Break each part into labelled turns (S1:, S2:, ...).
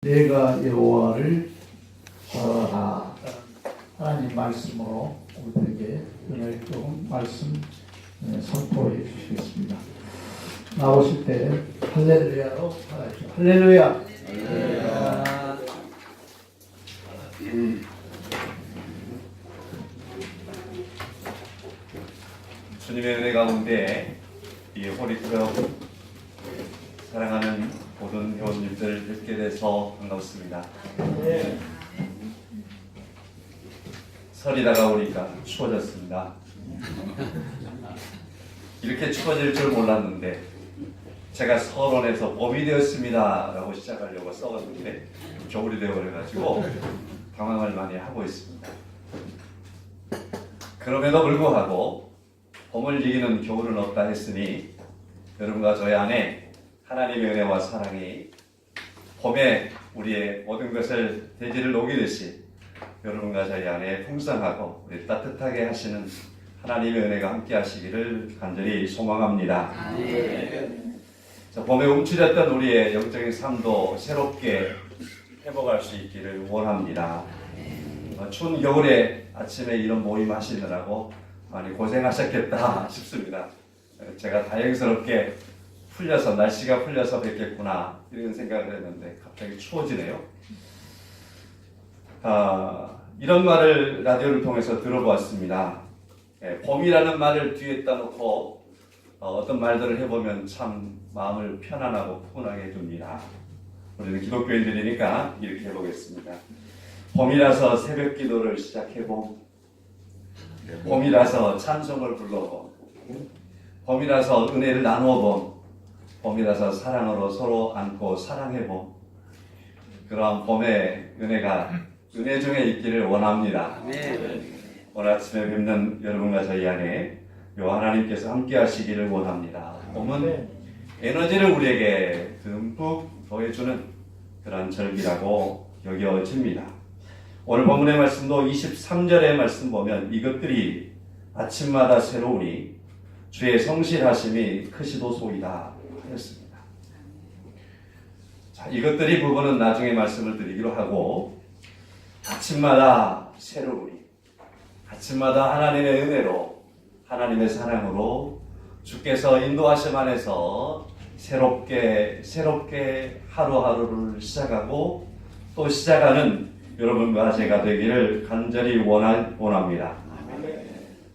S1: 내가 여호와를 바라라. 하나님 말씀으로 우리에게 은혜를 조금 말씀 선포해 주시겠습니다. 나오실 때 할렐루야로 하십시오. 할렐루야. 할렐루야.
S2: 주님의 은혜 가운데 이 호리클럽 사랑하는 모든 회원님들 뵙게 돼서 반갑습니다.
S1: 네.
S2: 설이 다가오니까 추워졌습니다. 이렇게 추워질 줄 몰랐는데 제가 서론에서 봄이 되었습니다 라고 시작하려고 써봤는데 겨울이 되어버려가지고 당황을 많이 하고 있습니다. 그럼에도 불구하고 봄을 이기는 겨울은 없다 했으니 여러분과 저희 안에 하나님의 은혜와 사랑이 봄에 우리의 모든 것을 대지를 녹이듯이 여러분과 저희 안에 풍성하고 우리 따뜻하게 하시는 하나님의 은혜가 함께 하시기를 간절히 소망합니다. 자, 봄에 움츠렸던 우리의 영적인 삶도 새롭게 회복할 수 있기를 원합니다. 추운 겨울에 아침에 이런 모임 하시느라고 많이 고생하셨겠다 싶습니다. 제가 다행스럽게 날씨가 풀려서 뵙겠구나 이런 생각을 했는데 갑자기 추워지네요. 이런 말을 라디오를 통해서 들어보았습니다. 봄이라는 말을 뒤에다 놓고 어떤 말들을 해보면 참 마음을 편안하고 푸근하게 해줍니다. 우리는 기독교인들이니까 이렇게 해보겠습니다. 봄이라서 새벽 기도를 시작해봄, 봄이라서 찬송을 불러봄, 봄이라서 은혜를 나누어봄, 봄이라서 사랑으로 서로 안고 사랑해봄. 그러한 봄의 은혜가 은혜 중에 있기를 원합니다. 오늘 아침에 뵙는 여러분과 저희 안에 요 하나님께서 함께 하시기를 원합니다. 봄은 에너지를 우리에게 듬뿍 더해주는 그런 절기라고 여겨집니다. 오늘 본문의 말씀도 23절의 말씀 보면 이것들이 아침마다 새로우니 주의 성실하심이 크시도소이다 하였습니다. 자, 이것들이 부분은 나중에 말씀을 드리기로 하고 아침마다 새로우니 아침마다 하나님의 은혜로 하나님의 사랑으로 주께서 인도하심 안에서 새롭게 하루하루를 시작하고 또 시작하는 여러분과 제가 되기를 간절히 원합니다.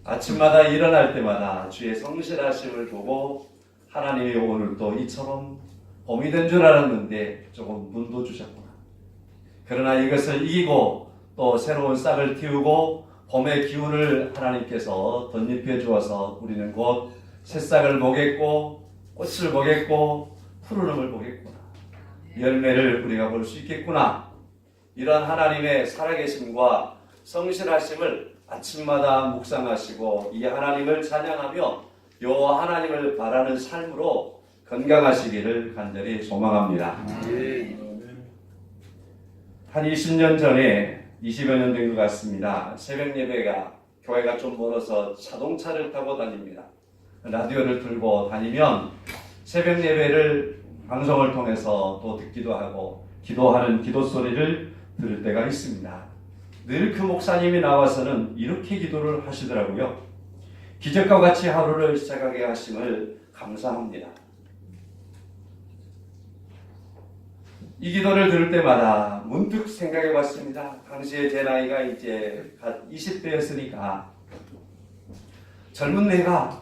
S2: 아침마다 일어날 때마다 주의 성실하심을 보고 하나님이 오늘도 이처럼 봄이 된 줄 알았는데 조금 눈도 주셨구나. 그러나 이것을 이기고 또 새로운 싹을 틔우고 봄의 기운을 하나님께서 덧입혀 주어서 우리는 곧 새싹을 보겠고 꽃을 보겠고 푸르름을 보겠구나. 열매를 우리가 볼 수 있겠구나. 이런 하나님의 살아계심과 성실하심을 아침마다 묵상하시고 이 하나님을 찬양하며 요 하나님을 바라는 삶으로 건강하시기를 간절히 소망합니다. 한 20년 전에 20여 년 된 것 같습니다. 새벽 예배가 교회가 좀 멀어서 자동차를 타고 다닙니다. 라디오를 들고 다니면 새벽 예배를 방송을 통해서 또 듣기도 하고 기도하는 기도 소리를 들을 때가 있습니다. 늘 그 목사님이 나와서는 이렇게 기도를 하시더라고요. 기적과 같이 하루를 시작하게 하심을 감사합니다. 이 기도를 들을 때마다 문득 생각해 봤습니다. 당시에 제 나이가 이제 20대였으니까 젊은 내가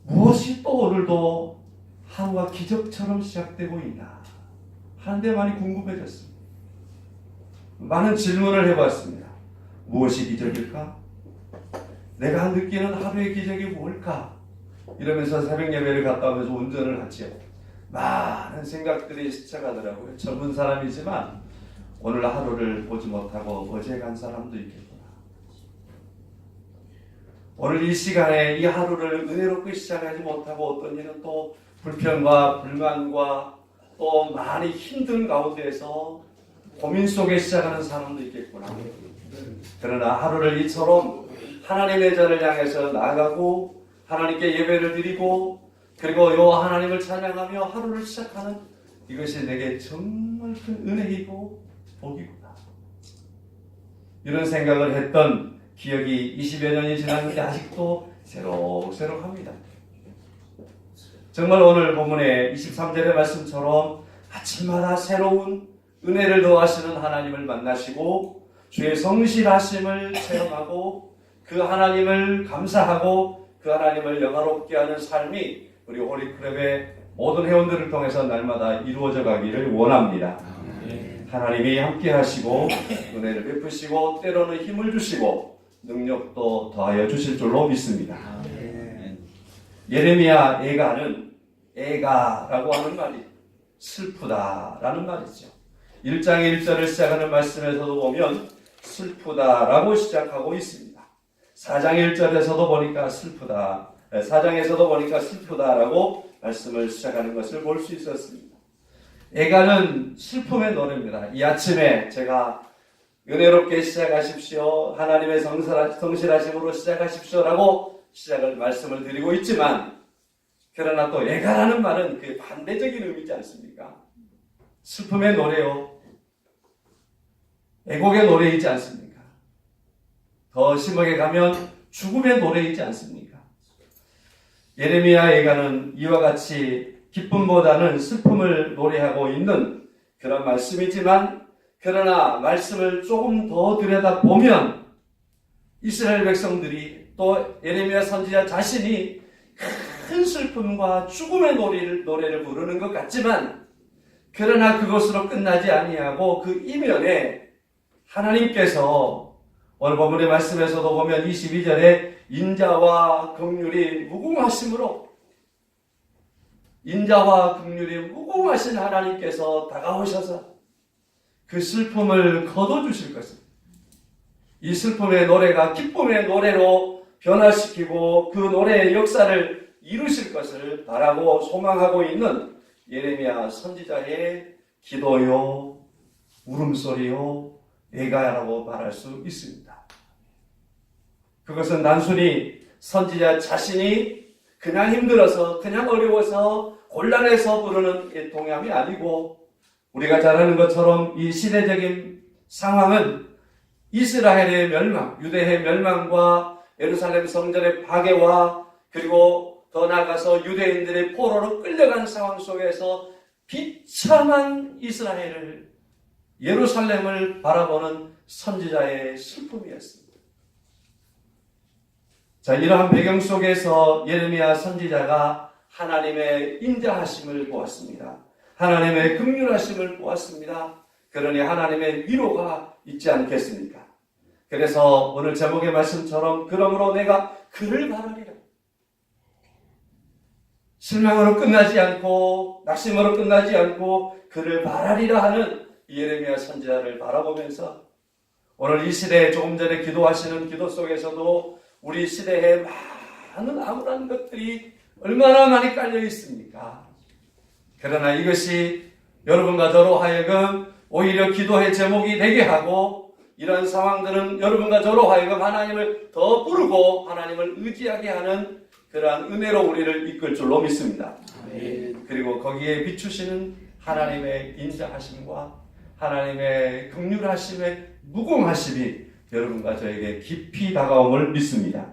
S2: 무엇이 또 오늘도 하루가 기적처럼 시작되고 있나 하는데 많이 궁금해졌습니다. 많은 질문을 해봤습니다. 무엇이 기적일까? 내가 느끼는 하루의 기적이 뭘까? 이러면서 새벽 예배를 갔다 오면서 운전을 하지요. 많은 생각들이 스쳐가더라고요. 젊은 사람이지만 오늘 하루를 보지 못하고 어제 간 사람도 있겠구나. 오늘 이 시간에 이 하루를 은혜롭게 시작하지 못하고 어떤 일은 또 불평과 불만과 또 많이 힘든 가운데에서 고민 속에 시작하는 사람도 있겠구나. 그러나 하루를 이처럼 하나님의 전을 향해서 나아가고 하나님께 예배를 드리고 그리고 요 하나님을 찬양하며 하루를 시작하는 이것이 내게 정말 큰 은혜이고 복이구나. 이런 생각을 했던 기억이 20여 년이 지났는데 아직도 새록새록합니다. 정말 오늘 본문의 23절의 말씀처럼 아침마다 새로운 은혜를 더하시는 하나님을 만나시고 주의 성실하심을 체험하고 그 하나님을 감사하고 그 하나님을 영화롭게 하는 삶이 우리 홀리클럽의 모든 회원들을 통해서 날마다 이루어져 가기를 원합니다. 하나님이 함께 하시고 은혜를 베푸시고 때로는 힘을 주시고 능력도 더하여 주실 줄로 믿습니다. 예레미야 애가는 애가라고 하는 말이 슬프다라는 말이죠. 1장 1절을 시작하는 말씀에서도 보면 슬프다라고 시작하고 있습니다. 4장 1절에서도 보니까 슬프다. 4장에서도 보니까 슬프다라고 말씀을 시작하는 것을 볼 수 있었습니다. 애가는 슬픔의 노래입니다. 이 아침에 제가 은혜롭게 시작하십시오. 하나님의 성실하심으로 시작하십시오라고 말씀을 드리고 있지만 그러나 또 애가라는 말은 그 반대적인 의미지 않습니까? 슬픔의 노래요. 애곡의 노래이지 않습니까? 더 심하게 가면 죽음의 노래이지 않습니까? 예레미야 애가는 이와 같이 기쁨보다는 슬픔을 노래하고 있는 그런 말씀이지만 그러나 말씀을 조금 더 들여다보면 이스라엘 백성들이 또 예레미야 선지자 자신이 큰 슬픔과 죽음의 노래를 부르는 것 같지만 그러나 그것으로 끝나지 아니하고 그 이면에 하나님께서 오늘 본문의 말씀에서도 보면 22절에 인자와 긍휼이 무궁하심으로 인자와 긍휼이 무궁하신 하나님께서 다가오셔서 그 슬픔을 거둬주실 것입니다. 이 슬픔의 노래가 기쁨의 노래로 변화시키고 그 노래의 역사를 이루실 것을 바라고 소망하고 있는 예레미야 선지자의 기도요, 울음소리요, 애가라고 말할 수 있습니다. 그것은 단순히 선지자 자신이 그냥 힘들어서, 그냥 어려워서, 곤란해서 부르는 동함이 아니고 우리가 잘 아는 것처럼 이 시대적인 상황은 이스라엘의 멸망, 유대의 멸망과 예루살렘 성전의 파괴와 그리고 더 나아가서 유대인들의 포로로 끌려간 상황 속에서 비참한 이스라엘을, 예루살렘을 바라보는 선지자의 슬픔이었습니다. 자, 이러한 배경 속에서 예레미야 선지자가 하나님의 인자하심을 보았습니다. 하나님의 긍휼하심을 보았습니다. 그러니 하나님의 위로가 있지 않겠습니까? 그래서 오늘 제목의 말씀처럼 그러므로 내가 그를 바라리라. 실망으로 끝나지 않고 낙심으로 끝나지 않고 그를 바라리라 하는 예레미야 선지자를 바라보면서 오늘 이 시대에 조금 전에 기도하시는 기도 속에서도 우리 시대에 많은 암울한 것들이 얼마나 많이 깔려 있습니까? 그러나 이것이 여러분과 저로 하여금 오히려 기도의 제목이 되게 하고 이런 상황들은 여러분과 저로 하여금 하나님을 더 부르고 하나님을 의지하게 하는 그러한 은혜로 우리를 이끌 줄로 믿습니다. 그리고 거기에 비추시는 하나님의 인자하심과 하나님의 긍휼하심의 무궁하심이 여러분과 저에게 깊이 다가옴을 믿습니다.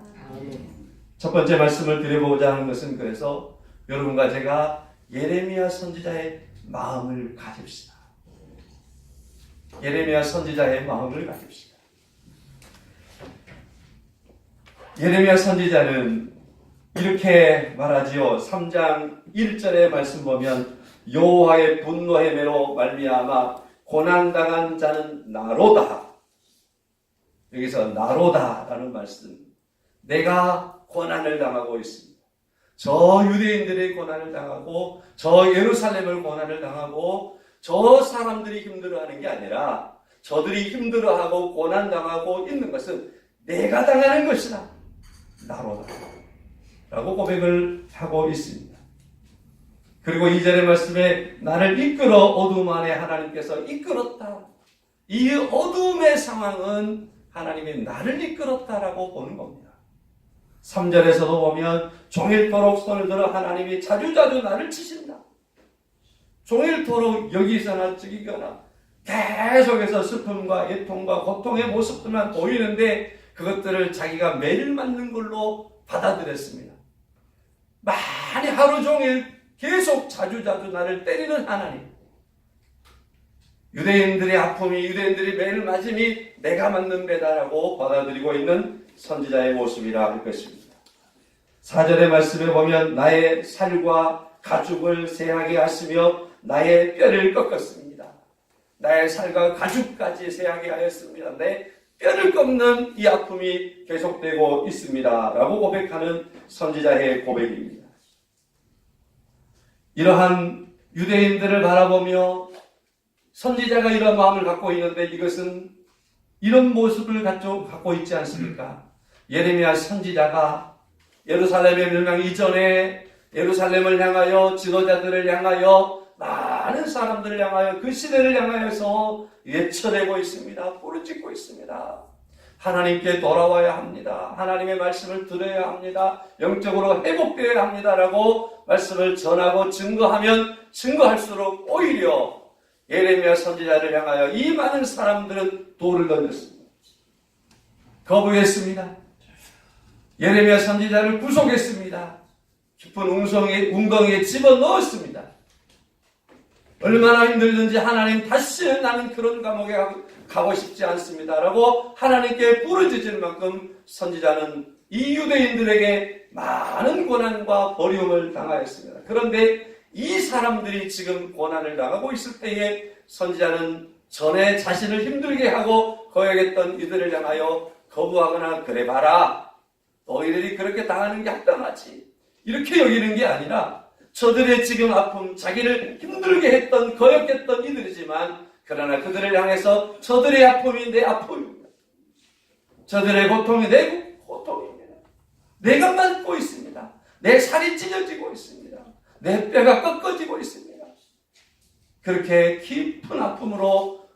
S2: 첫 번째 말씀을 드려보고자 하는 것은 그래서 여러분과 제가 예레미야 선지자의 마음을 가집시다. 예레미야 선지자의 마음을 가집시다. 예레미야 선지자는 이렇게 말하지요. 3장 1절의 말씀 보면 여호와의 분노의 매로 말미암아 고난당한 자는 나로다. 여기서 나로다라는 말씀. 내가 고난을 당하고 있습니다. 저 유대인들의 고난을 당하고 저 예루살렘을 고난을 당하고 저 사람들이 힘들어하는 게 아니라 저들이 힘들어하고 고난당하고 있는 것은 내가 당하는 것이다. 나로다. 라고 고백을 하고 있습니다. 그리고 2절의 말씀에 나를 이끌어 어둠 안에 하나님께서 이끌었다. 이 어둠의 상황은 하나님이 나를 이끌었다라고 보는 겁니다. 3절에서도 보면 종일토록 손을 들어 하나님이 자주자주 나를 치신다. 종일토록 여기서나 저기거나 계속해서 슬픔과 애통과 고통의 모습들만 보이는데 그것들을 자기가 매일 맞는 걸로 받아들였습니다. 많이 하루 종일 계속 자주자주 나를 때리는 하나님. 유대인들의 아픔이, 유대인들이 매일 맞음이 내가 맞는 배다라고 받아들이고 있는 선지자의 모습이라 할 것입니다. 4절의 말씀에 보면 나의 살과 가죽을 새하게 하시며 나의 뼈를 꺾었습니다. 나의 살과 가죽까지 새하게 하였습니다. 내 뼈를 꺾는 이 아픔이 계속되고 있습니다. 라고 고백하는 선지자의 고백입니다. 이러한 유대인들을 바라보며 선지자가 이런 마음을 갖고 있는데 이것은 이런 모습을 갖고 있지 않습니까? 예레미야 선지자가 예루살렘의 멸망 이전에 예루살렘을 향하여 지도자들을 향하여 많은 사람들을 향하여 그 시대를 향하여서 외쳐내고 있습니다. 부르짖고 있습니다. 하나님께 돌아와야 합니다. 하나님의 말씀을 들어야 합니다. 영적으로 회복되어야 합니다라고 말씀을 전하고 증거하면 증거할수록 오히려 예레미야 선지자를 향하여 이 많은 사람들은 돌을 던졌습니다. 거부했습니다. 예레미야 선지자를 구속했습니다. 깊은 웅덩이에 집어넣었습니다. 얼마나 힘들든지 하나님 다시는 나는 그런 감옥에 가고 싶지 않습니다. 라고 하나님께 부르짖을 만큼 선지자는 이 유대인들에게 많은 고난과 버림을 당하였습니다. 그런데 이 사람들이 지금 고난을 당하고 있을 때에 선지자는 전에 자신을 힘들게 하고 거역했던 이들을 향하여 거부하거나 그래 봐라. 너희들이 그렇게 당하는 게 합당하지. 이렇게 여기는 게 아니라 저들의 지금 아픔, 자기를 힘들게 했던, 거역했던 이들이지만 그러나 그들을 향해서 저들의 아픔이 내 아픔입니다. 저들의 고통이 내 고통입니다. 내가 맞고 있습니다. 내 살이 찢어지고 있습니다. 내 뼈가 꺾어지고 있습니다. 그렇게 깊은 아픔으로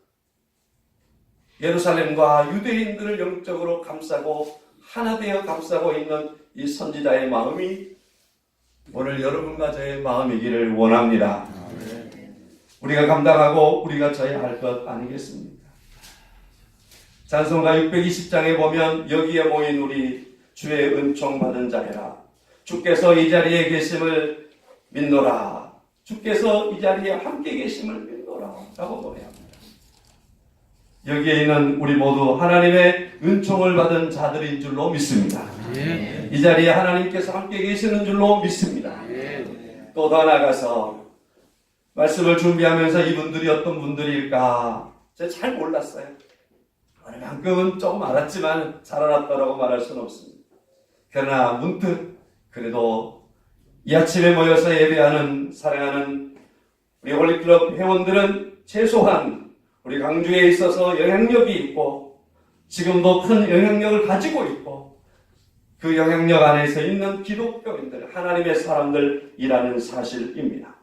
S2: 예루살렘과 유대인들을 영적으로 감싸고 하나 되어 감싸고 있는 이 선지자의 마음이 오늘 여러분과 저의 마음이기를 원합니다. 우리가 감당하고 우리가 져야 할 것 아니겠습니까? 찬송가 620장에 보면 여기에 모인 우리 주의 은총 받은 자여라. 주께서 이 자리에 계심을 믿노라. 주께서 이 자리에 함께 계심을 믿노라. 라고 노래합니다. 여기에 있는 우리 모두 하나님의 은총을 받은 자들인 줄로 믿습니다. 이 자리에 하나님께서 함께 계시는 줄로 믿습니다. 또 더 나아가서 말씀을 준비하면서 이분들이 어떤 분들일까 제가 잘 몰랐어요. 어느 만큼은 조금 알았지만 잘 알았다라고 말할 수는 없습니다. 그러나 문득 그래도 이 아침에 모여서 예배하는 사랑하는 우리 홀리클럽 회원들은 최소한 우리 강주에 있어서 영향력이 있고 지금도 큰 영향력을 가지고 있고 그 영향력 안에서 있는 기독교인들, 하나님의 사람들이라는 사실입니다.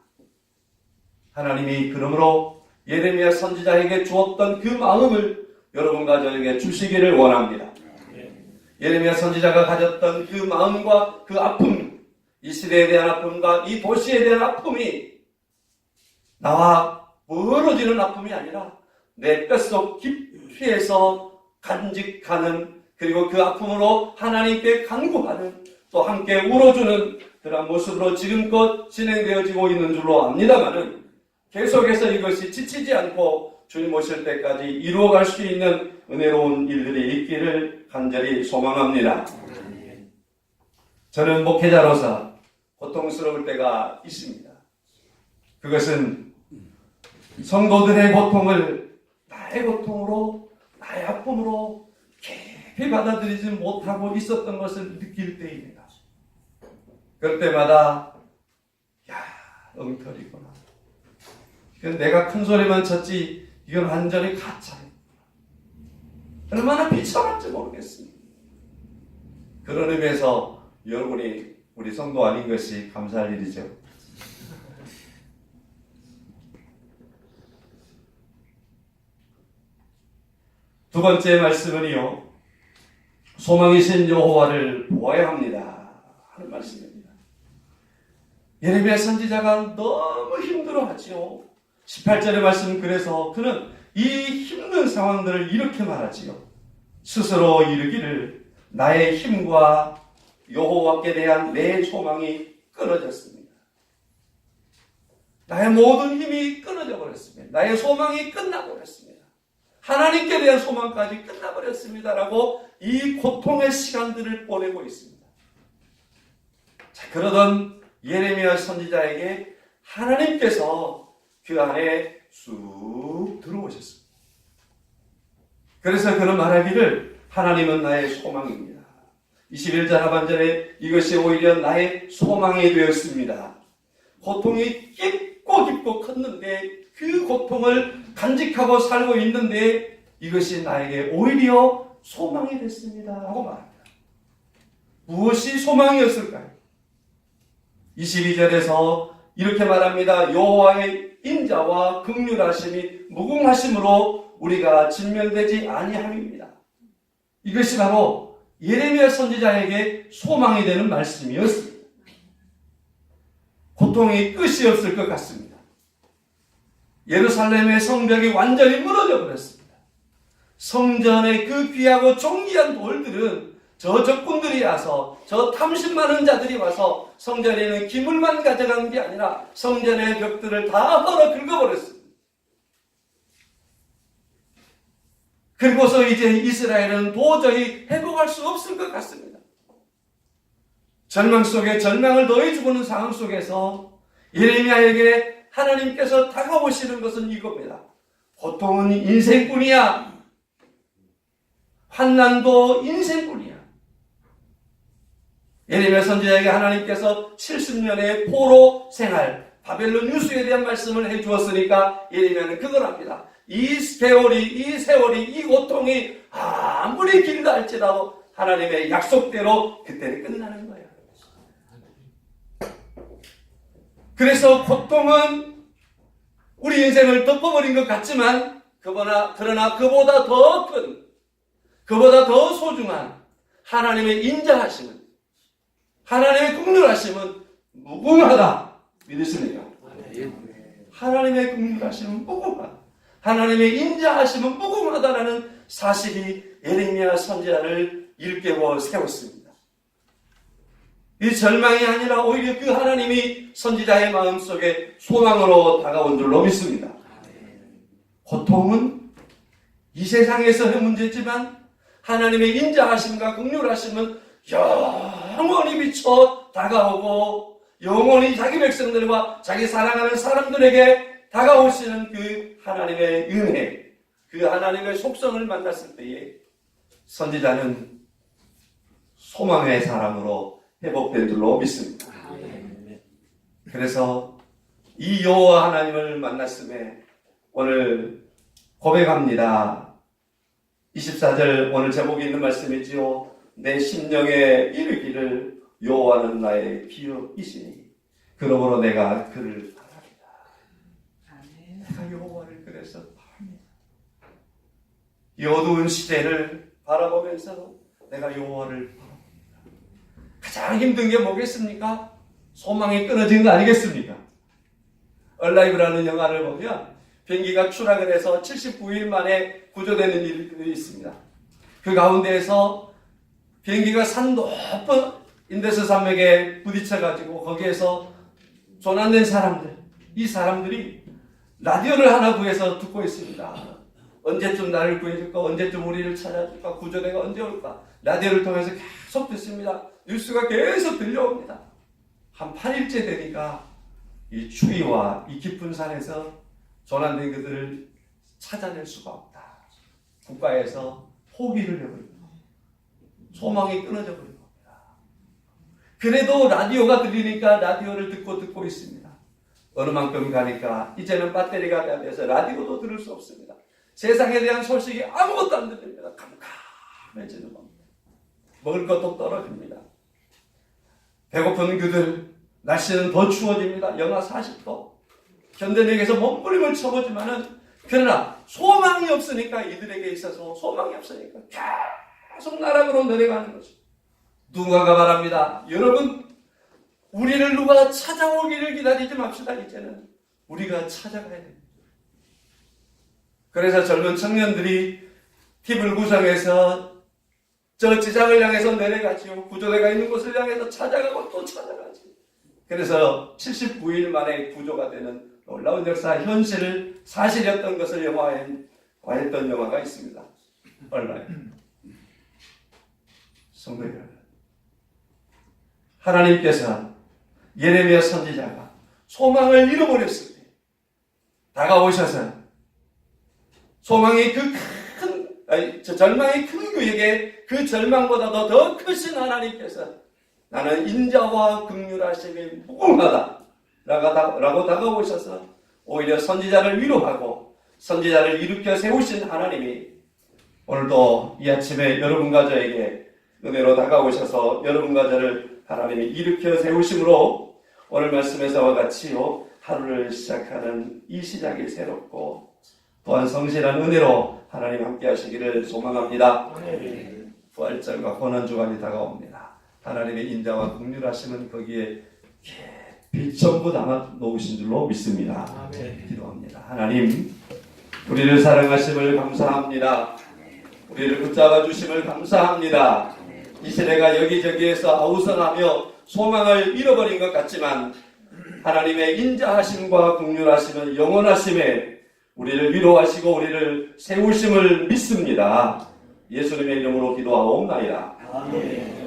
S2: 하나님이 그러므로 예레미야 선지자에게 주었던 그 마음을 여러분과 저에게 주시기를 원합니다. 예레미야 선지자가 가졌던 그 마음과 그 아픔, 이 시대에 대한 아픔과 이 도시에 대한 아픔이 나와 멀어지는 아픔이 아니라 내 뼛속 깊이에서 간직하는 그리고 그 아픔으로 하나님께 간구하는 또 함께 울어주는 그런 모습으로 지금껏 진행되어지고 있는 줄로 압니다만은 계속해서 이것이 지치지 않고 주님 오실 때까지 이루어갈 수 있는 은혜로운 일들이 있기를 간절히 소망합니다. 저는 목회자로서 고통스러울 때가 있습니다. 그것은 성도들의 고통을 나의 고통으로, 나의 아픔으로 깊이 받아들이지 못하고 있었던 것을 느낄 때입니다. 그럴 때마다 엉터리구나. 내가 큰 소리만 쳤지 이건 완전히 가짜야. 얼마나 비참할지 모르겠습니다. 그런 의미에서 여러분이 우리 성도 아닌 것이 감사할 일이죠. 두 번째 말씀은요, 소망이신 여호와를 보아야 합니다 하는 말씀입니다. 예레미야 선지자가 너무 힘들어하지요. 18절의 말씀, 그래서 그는 이 힘든 상황들을 이렇게 말하지요. 스스로 이르기를 나의 힘과 여호와께 대한 내 소망이 끊어졌습니다. 나의 모든 힘이 끊어져 버렸습니다. 나의 소망이 끝나버렸습니다. 하나님께 대한 소망까지 끝나버렸습니다라고 이 고통의 시간들을 보내고 있습니다. 자, 그러던 예레미야 선지자에게 하나님께서 그 안에 쑥 들어오셨습니다. 그래서 그는 말하기를 하나님은 나의 소망입니다. 21절 하반절에 이것이 오히려 나의 소망이 되었습니다. 고통이 깊고 컸는데 그 고통을 간직하고 살고 있는데 이것이 나에게 오히려 소망이 됐습니다 하고 말합니다. 무엇이 소망이었을까요? 22절에서 이렇게 말합니다. 여호와의 인자와 긍휼하심이 무궁하심으로 우리가 진멸되지 아니함입니다. 이것이 바로 예레미야 선지자에게 소망이 되는 말씀이었습니다. 고통이 끝이 없을 것 같습니다. 예루살렘의 성벽이 완전히 무너져 버렸습니다. 성전의 그 귀하고 존귀한 돌들은 저 적군들이 와서, 저 탐심 많은 자들이 와서 성전에 있는 기물만 가져간 게 아니라 성전의 벽들을 다 헐어 긁어버렸습니다. 그리고서 이제 이스라엘은 도저히 회복할 수 없을 것 같습니다. 절망 속에 절망을 더해주고는 상황 속에서 예레미야에게 하나님께서 다가오시는 것은 이겁니다. 고통은 인생뿐이야. 환난도 인생뿐이야. 예레미야 선지자에게 하나님께서 70년의 포로 생활, 바벨론 유수에 대한 말씀을 해주었으니까 예레미야는 그걸 합니다. 이 세월이, 이 고통이 아무리 길다 할지라도 하나님의 약속대로 그때는 끝나는 거예요. 그래서 고통은 우리 인생을 덮어버린 것 같지만 그러나 그보다 더 큰, 그보다 더 소중한 하나님의 인자하심은, 하나님의 긍휼하심은 무궁하다. 믿으십니까? 하나님의 긍휼하심은 무궁하다. 하나님의 인자하심은 무궁하다라는 사실이 예레미야 선지자를 일깨워 세웠습니다. 이 절망이 아니라 오히려 그 하나님이 선지자의 마음속에 소망으로 다가온 줄로 믿습니다. 고통은 이 세상에서의 문제지만 하나님의 인자하심과 긍휼하심은 영원히 미쳐 다가오고 영원히 자기 백성들과 자기 사랑하는 사람들에게 다가오시는 그 하나님의 은혜, 그 하나님의 속성을 만났을 때에 선지자는 소망의 사람으로 회복된 줄로 믿습니다. 그래서 이 여호와 하나님을 만났음에 오늘 고백합니다. 24절 오늘 제목이 있는 말씀이지요. 내 심령에 이르기를 여호와는 나의 기업이시니 그러므로 내가 그를 바랍니다. 내가 여호와를 그래서 바랍니다. 이 어두운 시대를 바라보면서 내가 여호와를 바랍니다. 가장 힘든 게 뭐겠습니까? 소망이 끊어진 거 아니겠습니까? 얼라이브라는 영화를 보면 비행기가 추락을 해서 79일 만에 구조되는 일들이 있습니다. 그 가운데에서 비행기가 산 높은 인데스 산맥에 부딪혀가지고 거기에서 조난된 사람들, 이 사람들이 라디오를 하나 구해서 듣고 있습니다. 언제쯤 나를 구해줄까? 언제쯤 우리를 찾아줄까? 구조대가 언제 올까? 라디오를 통해서 계속 듣습니다. 뉴스가 계속 들려옵니다. 한 8일째 되니까 이 추위와 이 깊은 산에서 조난된 그들을 찾아낼 수가 없다. 국가에서 포기를 해버립니다. 소망이 끊어져 버린 겁니다. 그래도 라디오가 들리니까 라디오를 듣고 있습니다. 어느 만큼 가니까 이제는 배터리가 다 돼서 라디오도 들을 수 없습니다. 세상에 대한 소식이 아무것도 안 들립니다. 캄캄해지는 겁니다. 먹을 것도 떨어집니다. 배고픈 그들, 날씨는 더 추워집니다. 영하 40도. 견뎌내기에서 몸부림을 쳐보지만은 그러나 소망이 없으니까 이들에게 있어서 소망이 없으니까 계속 나락으로 내려가는 거죠. 누군가가 말합니다. 여러분 우리를 누가 찾아오기를 기다리지 맙시다. 이제는 우리가 찾아가야 됩니다. 그래서 젊은 청년들이 팀을 구성해서 저 지장을 향해서 내려가지요. 구조대가 있는 곳을 향해서 찾아가고 또 찾아가지. 그래서 79일 만에 구조가 되는 놀라운 역사, 현실을 사실이었던 것을 영화했던 영화가 있습니다. 얼마요? 성도 여러분, 하나님께서 예레미야 선지자가 소망을 잃어버렸을 때 다가오셔서 절망이 큰 그에게 그 절망보다도 더 크신 하나님께서 나는 인자와 긍휼하심이 무궁하다 라고 다가오셔서 오히려 선지자를 위로하고 선지자를 일으켜 세우신 하나님이 오늘도 이 아침에 여러분과 저에게 은혜로 다가오셔서 여러분과 저를 하나님이 일으켜 세우심으로 오늘 말씀에서와 같이요 하루를 시작하는 이 시작이 새롭고 또한 성실한 은혜로 하나님 함께 하시기를 소망합니다. 부활절과 고난주간이 다가옵니다. 하나님의 인자와 긍휼하심은 거기에 깊이 전부 담아 놓으신 줄로 믿습니다. 기도합니다. 하나님, 우리를 사랑하심을 감사합니다. 우리를 붙잡아 주심을 감사합니다. 이 시대가 여기저기에서 아우성하며 소망을 잃어버린 것 같지만 하나님의 인자하심과 긍휼하심은 영원하심에 우리를 위로하시고 우리를 세우심을 믿습니다. 예수님의 이름으로 기도하옵나이다. 아멘.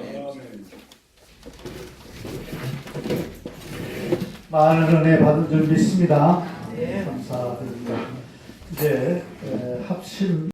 S1: 많은 은혜 받은 줄 믿습니다. 감사드립니다. 이제 합심